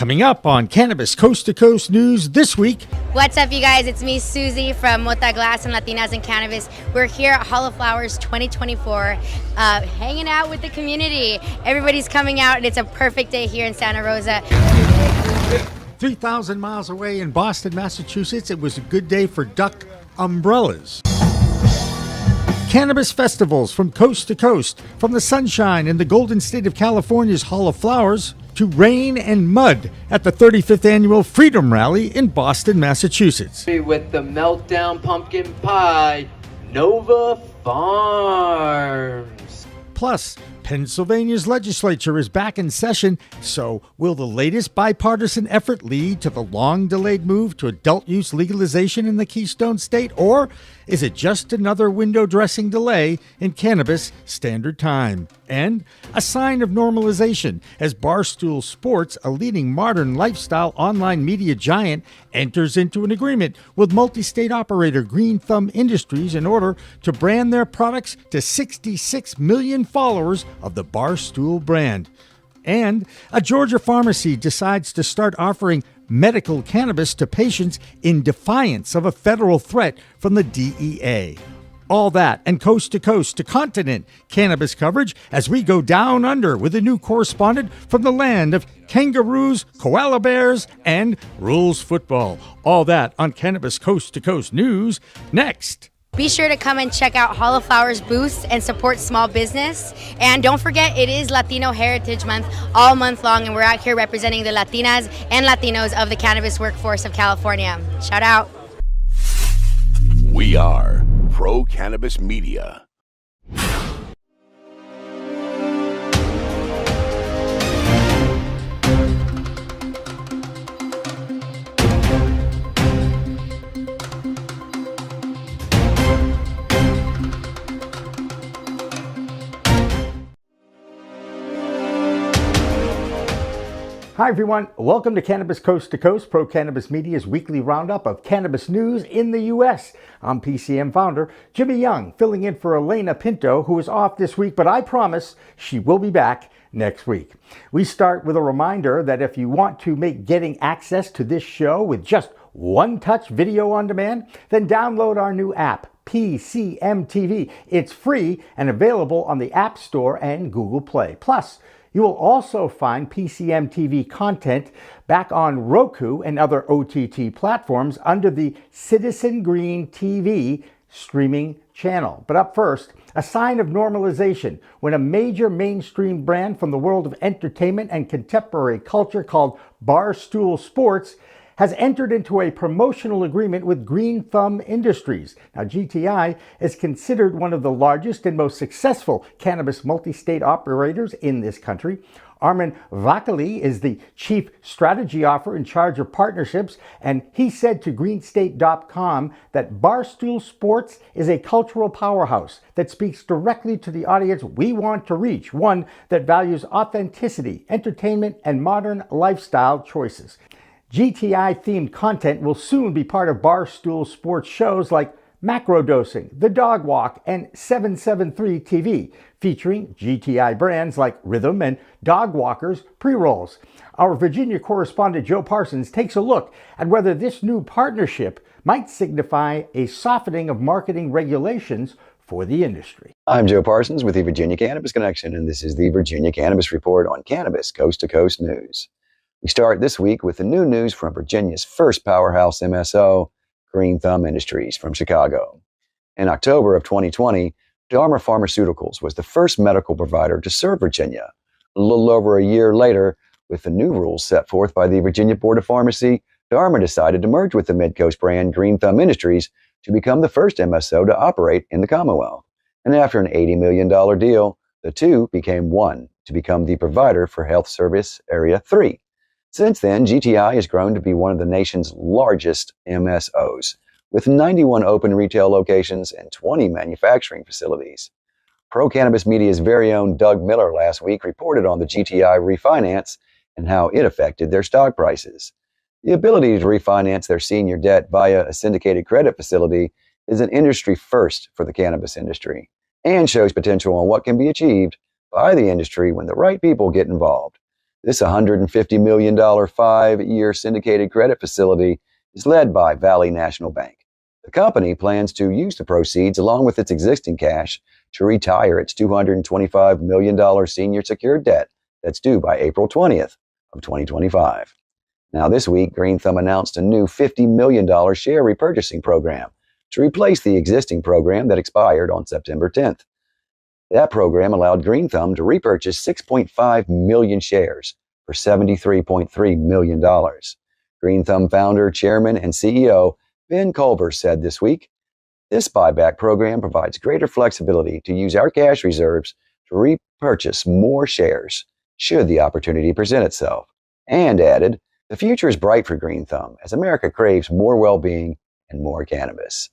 Coming up on Cannabis Coast to Coast News this week. What's up, you guys? It's me, Susie from Mota Glass and Latinas in Cannabis. We're here at Hall of Flowers 2024, hanging out with the community. Everybody's coming out, and it's a perfect day here in Santa Rosa. 3,000 miles away in Boston, Massachusetts, it was a good day for duck umbrellas. Cannabis festivals from coast to coast, from the sunshine in the Golden State of California's Hall of Flowers to rain and mud at the 35th Annual Freedom Rally in Boston, Massachusetts. With the Meltdown Pumpkin Pie, Nova Farms. Plus, Pennsylvania's legislature is back in session, so will the latest bipartisan effort lead to the long-delayed move to adult use legalization in the Keystone State, or is it just another window dressing delay in cannabis standard time? And a sign of normalization as Barstool Sports, a leading modern lifestyle online media giant, enters into an agreement with multi-state operator Green Thumb Industries in order to brand their products to 66 million followers of the Barstool brand. And a Georgia pharmacy decides to start offering medical cannabis to patients in defiance of a federal threat from the DEA. All that and coast to continent cannabis coverage as we go down under with a new correspondent from the land of kangaroos, koala bears, and rules football. All that on Cannabis Coast to Coast News next. Be sure to come and check out Hall of Flowers booths and support small business. And don't forget, it is Latino Heritage Month all month long, and we're out here representing the Latinas and Latinos of the cannabis workforce of California. Shout out. We are Pro Cannabis Media. Hi everyone, welcome to Cannabis Coast to Coast, Pro Cannabis Media's weekly roundup of cannabis news in the U.S. I'm PCM Founder Jimmy Young, filling in for Alaina Pinto, who is off this week, but I promise she will be back next week. We start with a reminder that if you want to make getting access to this show with just one-touch video on demand, then download our new app, PCM TV. It's free and available on the App Store and Google Play. Plus, you will also find PCM TV content back on Roku and other OTT platforms under the Citizen Green TV streaming channel. But up first, a sign of normalization when a major mainstream brand from the world of entertainment and contemporary culture called Barstool Sports has entered into a promotional agreement with Green Thumb Industries. Now, GTI is considered one of the largest and most successful cannabis multi-state operators in this country. Armin Vakali is the chief strategy officer in charge of partnerships, and he said to greenstate.com that Barstool Sports is a cultural powerhouse that speaks directly to the audience we want to reach, one that values authenticity, entertainment, and modern lifestyle choices. GTI-themed content will soon be part of Barstool Sports shows like Macrodosing, The Dog Walk, and 773 TV, featuring GTI brands like Rhythm and Dog Walkers pre-rolls. Our Virginia correspondent Joe Parsons takes a look at whether this new partnership might signify a softening of marketing regulations for the industry. I'm Joe Parsons with the Virginia Cannabis Connection, and this is the Virginia Cannabis Report on Cannabis Coast to Coast News. We start this week with the new news from Virginia's first powerhouse MSO, Green Thumb Industries from Chicago. In October of 2020, Dharma Pharmaceuticals was the first medical provider to serve Virginia. A little over a year later, with the new rules set forth by the Virginia Board of Pharmacy, Dharma decided to merge with the Midcoast brand Green Thumb Industries to become the first MSO to operate in the Commonwealth. And after an $80 million deal, the two became one to become the provider for Health Service Area 3. Since then, GTI has grown to be one of the nation's largest MSOs, with 91 open retail locations and 20 manufacturing facilities. Pro Cannabis Media's very own Doug Miller last week reported on the GTI refinance and how it affected their stock prices. The ability to refinance their senior debt via a syndicated credit facility is an industry first for the cannabis industry and shows potential on what can be achieved by the industry when the right people get involved. This $150 million 5-year syndicated credit facility is led by Valley National Bank. The company plans to use the proceeds along with its existing cash to retire its $225 million senior secured debt that's due by April 20th of 2025. Now this week, Green Thumb announced a new $50 million share repurchasing program to replace the existing program that expired on September 10th. That program allowed Green Thumb to repurchase 6.5 million shares for $73.3 million. Green Thumb founder, chairman, and CEO Ben Culver said this week, "This buyback program provides greater flexibility to use our cash reserves to repurchase more shares should the opportunity present itself," and added, "The future is bright for Green Thumb as America craves more well-being and more cannabis."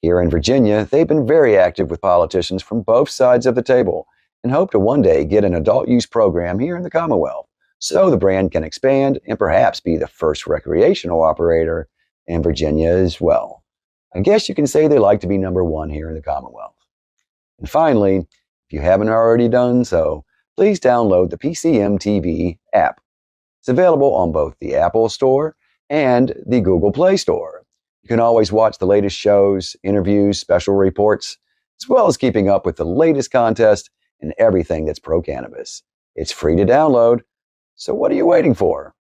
Here in Virginia, they've been very active with politicians from both sides of the table and hope to one day get an adult use program here in the Commonwealth so the brand can expand and perhaps be the first recreational operator in Virginia as well. I guess you can say they like to be number one here in the Commonwealth. And finally, if you haven't already done so, please download the PCM TV app. It's available on both the Apple Store and the Google Play Store. You can always watch the latest shows, interviews, special reports, as well as keeping up with the latest contest and everything that's pro-cannabis. It's free to download, so what are you waiting for?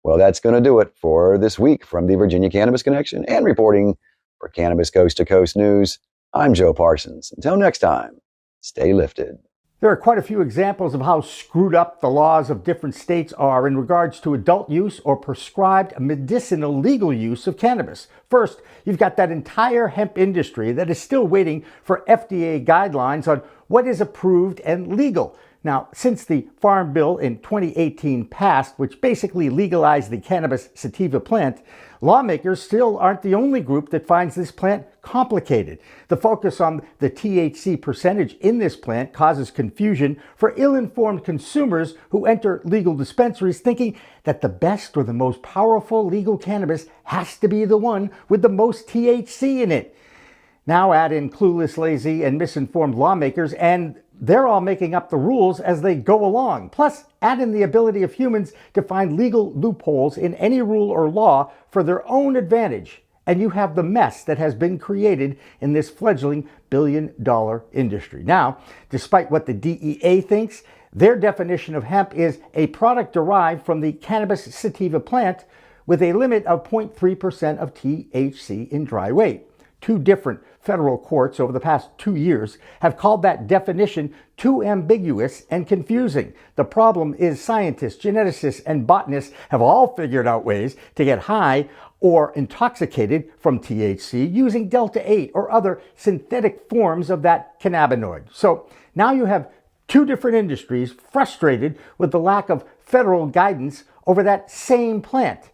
Well, that's going to do it for this week from the Virginia Cannabis Connection and reporting for Cannabis Coast to Coast News. I'm Joe Parsons. Until next time, stay lifted. There are quite a few examples of how screwed up the laws of different states are in regards to adult use or prescribed medicinal legal use of cannabis. First, you've got that entire hemp industry that is still waiting for FDA guidelines on what is approved and legal. Now, since the Farm Bill in 2018 passed, which basically legalized the cannabis sativa plant, lawmakers still aren't the only group that finds this plant complicated. The focus on the THC percentage in this plant causes confusion for ill-informed consumers who enter legal dispensaries thinking that the best or the most powerful legal cannabis has to be the one with the most THC in it. Now add in clueless, lazy, and misinformed lawmakers, and they're all making up the rules as they go along. Plus, add in the ability of humans to find legal loopholes in any rule or law for their own advantage, and you have the mess that has been created in this fledgling billion-dollar industry. Now, despite what the DEA thinks, their definition of hemp is a product derived from the cannabis sativa plant with a limit of 0.3% of THC in dry weight. Two different federal courts over the past 2 years have called that definition too ambiguous and confusing. The problem is scientists, geneticists, and botanists have all figured out ways to get high or intoxicated from THC using Delta-8 or other synthetic forms of that cannabinoid. So now you have two different industries frustrated with the lack of federal guidance over that same plant.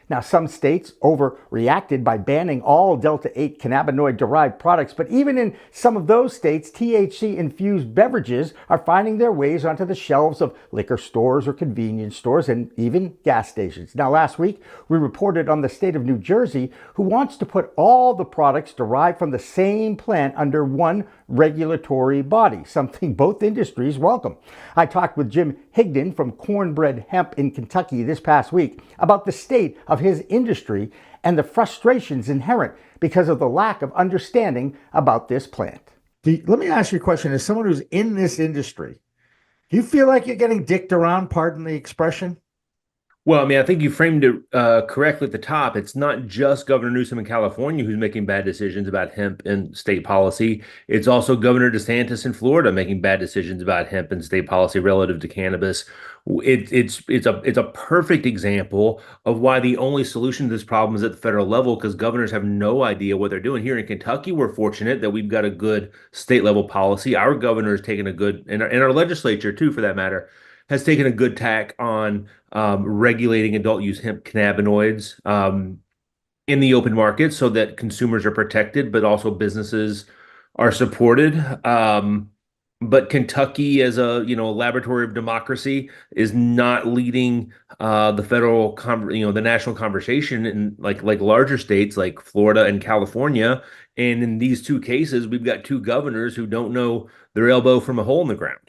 Now, some states overreacted by banning all Delta-8 cannabinoid-derived products, but even in some of those states, THC-infused beverages are finding their ways onto the shelves of liquor stores or convenience stores and even gas stations. Now, last week, we reported on the state of New Jersey, who wants to put all the products derived from the same plant under one regulatory body, something both industries welcome. I talked with Jim Higdon from Cornbread Hemp in Kentucky this past week about the state of his industry and the frustrations inherent because of the lack of understanding about this plant. Let me ask you a question. As someone who's in this industry, do you feel like you're getting dicked around, pardon the expression? Well, I mean, I think you framed it correctly at the top. It's not just Governor Newsom in California who's making bad decisions about hemp and state policy. It's also Governor DeSantis in Florida making bad decisions about hemp and state policy relative to cannabis. It's a perfect example of why the only solution to this problem is at the federal level, because governors have no idea what they're doing. Here in Kentucky, we're fortunate that we've got a good state level policy. Our governor has taken a good, and our legislature too, for that matter, has taken a good tack on regulating adult use hemp cannabinoids in the open market so that consumers are protected, but also businesses are supported. But Kentucky, as a laboratory of democracy, is not leading the federal, the national conversation in like larger states like Florida and California. And in these two cases, we've got two governors who don't know their elbow from a hole in the ground.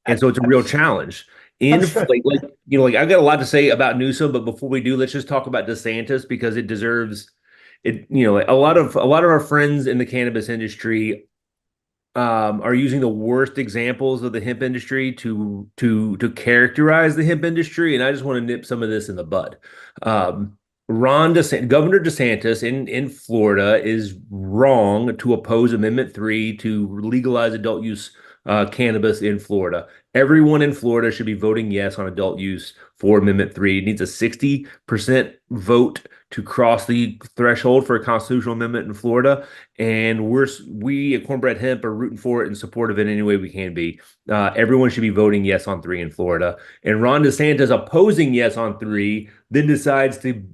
And so it's a real challenge. Understood. I've got a lot to say about Newsom, but before we do, let's just talk about DeSantis because it deserves it. A lot of our friends in the cannabis industry are using the worst examples of the hemp industry to characterize the hemp industry, and I just want to nip some of this in the bud. Governor DeSantis in Florida is wrong to oppose Amendment 3 to legalize adult use cannabis in Florida. Everyone in Florida should be voting yes on adult use for Amendment 3. It needs a 60% vote to cross the threshold for a constitutional amendment in Florida. And we at Cornbread Hemp are rooting for it and supportive in any way we can be. Everyone should be voting yes on 3 in Florida. And Ron DeSantis opposing yes on 3, then decides to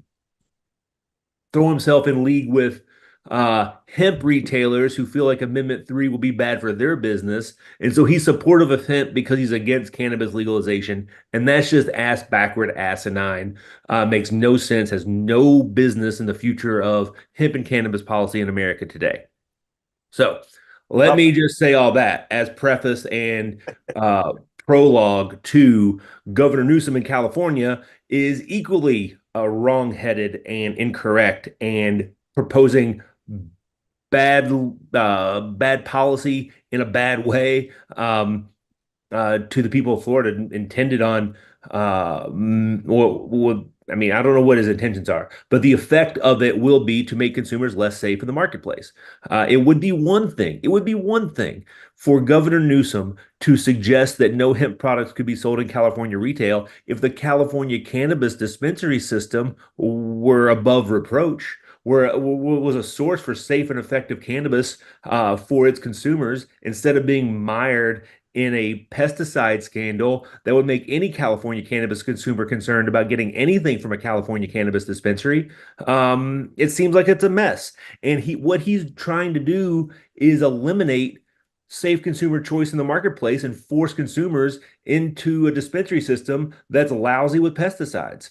throw himself in league with hemp retailers who feel like Amendment 3 will be bad for their business. And so he's supportive of hemp because he's against cannabis legalization. And that's just ass backward, asinine. Makes no sense, has no business in the future of hemp and cannabis policy in America today. So let me just say all that as preface and prologue to Governor Newsom in California is equally wrong-headed and incorrect and proposing bad policy in a bad way to the people of Florida intended on I don't know what his intentions are, but the effect of it will be to make consumers less safe in the marketplace. It would be one thing for Governor Newsom to suggest that no hemp products could be sold in California retail if the California cannabis dispensary system were above reproach, was a source for safe and effective cannabis for its consumers, instead of being mired in a pesticide scandal that would make any California cannabis consumer concerned about getting anything from a California cannabis dispensary. It seems like it's a mess. And what he's trying to do is eliminate safe consumer choice in the marketplace and force consumers into a dispensary system that's lousy with pesticides.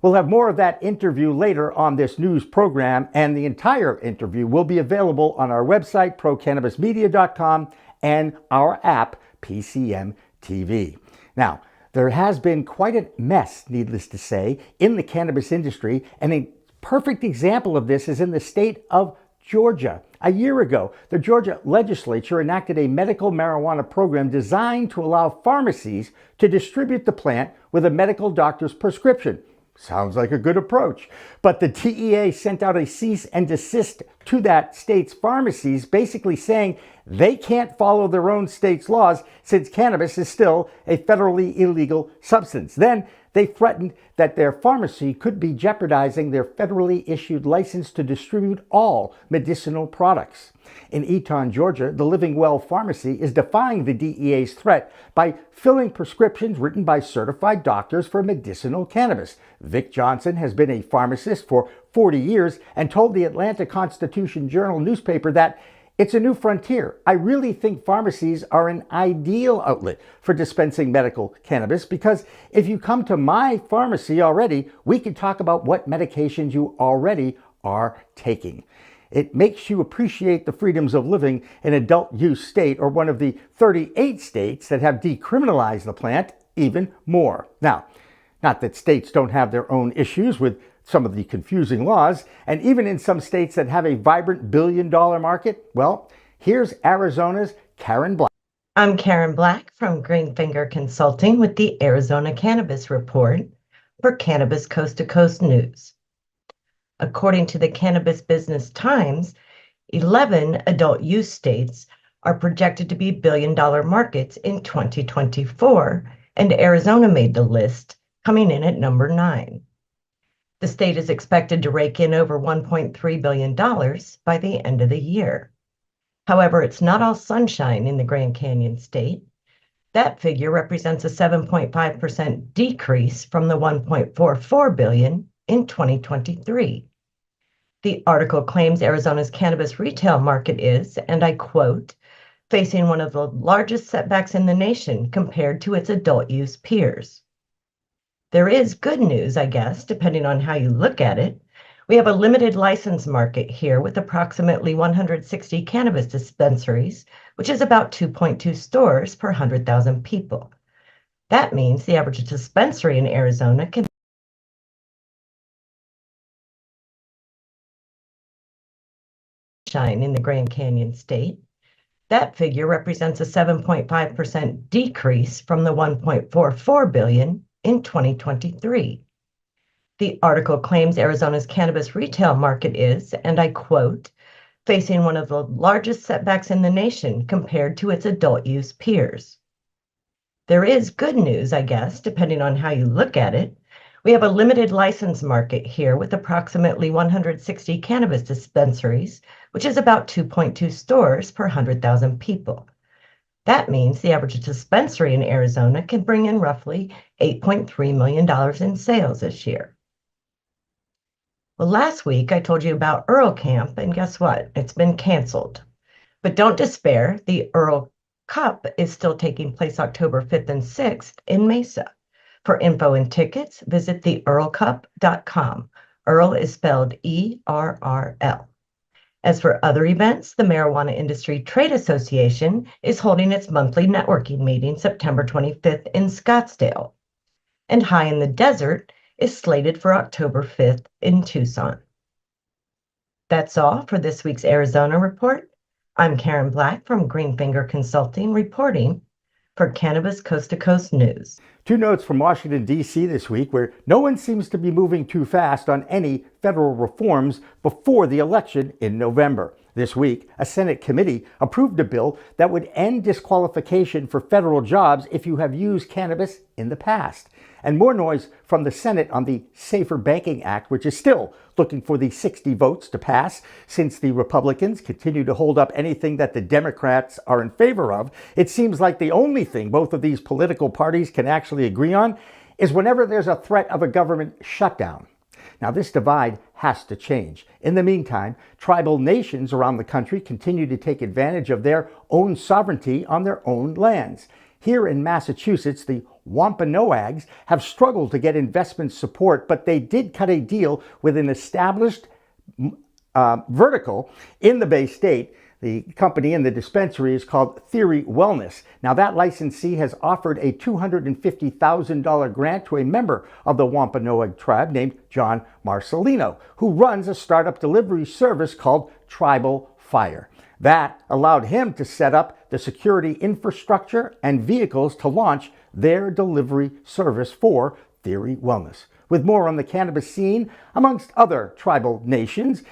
We'll have more of that interview later on this news program, and the entire interview will be available on our website, procannabismedia.com, and our app, PCM TV. Now, there has been quite a mess, needless to say, in the cannabis industry, and a perfect example of this is in the state of Georgia. A year ago, the Georgia legislature enacted a medical marijuana program designed to allow pharmacies to distribute the plant with a medical doctor's prescription. Sounds like a good approach. But the DEA sent out a cease and desist to that state's pharmacies, basically saying they can't follow their own state's laws since cannabis is still a federally illegal substance. Then they threatened that their pharmacy could be jeopardizing their federally issued license to distribute all medicinal products. In Eaton, Georgia, the Living Well Pharmacy is defying the DEA's threat by filling prescriptions written by certified doctors for medicinal cannabis. Vic Johnson has been a pharmacist for 40 years and told the Atlanta Constitution Journal newspaper that it's a new frontier. I really think pharmacies are an ideal outlet for dispensing medical cannabis because if you come to my pharmacy already, we can talk about what medications you already are taking. It makes you appreciate the freedoms of living in adult use state, or one of the 38 states that have decriminalized the plant, even more. Now, not that states don't have their own issues with some of the confusing laws, and even in some states that have a vibrant billion-dollar market, well, here's Arizona's Karen Black. I'm Karen Black from Greenfinger Consulting with the Arizona Cannabis Report for Cannabis Coast to Coast News. According to the Cannabis Business Times, 11 adult use states are projected to be billion-dollar markets in 2024, and Arizona made the list, coming in at number 9. The state is expected to rake in over $1.3 billion by the end of the year. However, it's not all sunshine in the Grand Canyon state. That figure represents a 7.5% decrease from the $1.44 billion in 2023. The article claims Arizona's cannabis retail market is, and I quote, facing one of the largest setbacks in the nation compared to its adult use peers. There is good news, I guess, depending on how you look at it. We have a limited license market here with approximately 160 cannabis dispensaries, which is about 2.2 stores per 100,000 people. That means the average dispensary in Arizona can shine in the Grand Canyon state. That figure represents a 7.5% decrease from the 1.44 billion in 2023. The article claims Arizona's cannabis retail market is, and I quote, facing one of the largest setbacks in the nation compared to its adult use peers. There is good news, I guess, depending on how you look at it. We have a limited license market here with approximately 160 cannabis dispensaries, which is about 2.2 stores per 100,000 people. That means the average dispensary in Arizona can bring in roughly $8.3 million in sales this year. Well, last week I told you about Earl Camp, and guess what? It's been canceled. But don't despair, the Earl Cup is still taking place October 5th and 6th in Mesa. For info and tickets, visit theearlcup.com. Earl is spelled E-R-R-L. As for other events, the Marijuana Industry Trade Association is holding its monthly networking meeting September 25th in Scottsdale. And High in the Desert is slated for October 5th in Tucson. That's all for this week's Arizona Report. I'm Karen Black from Greenfinger Consulting reporting for Cannabis Coast to Coast News. Two notes from Washington, D.C. this week where no one seems to be moving too fast on any federal reforms before the election in November. This week, a Senate committee approved a bill that would end disqualification for federal jobs if you have used cannabis in the past. And more noise from the Senate on the Safer Banking Act, which is still looking for the 60 votes to pass. Since the Republicans continue to hold up anything that the Democrats are in favor of, it seems like the only thing both of these political parties can actually agree on is whenever there's a threat of a government shutdown. Now, this divide has to change. In the meantime, tribal nations around the country continue to take advantage of their own sovereignty on their own lands. Here in Massachusetts, the Wampanoags have struggled to get investment support, but they did cut a deal with an established vertical in the Bay State. The company in the dispensary is called Theory Wellness. Now, that licensee has offered a $250,000 grant to a member of the Wampanoag tribe named John Marcelino, who runs a startup delivery service called Tribal Fire. That allowed him to set up the security infrastructure and vehicles to launch their delivery service for Theory Wellness. With more on the cannabis scene amongst other tribal nations,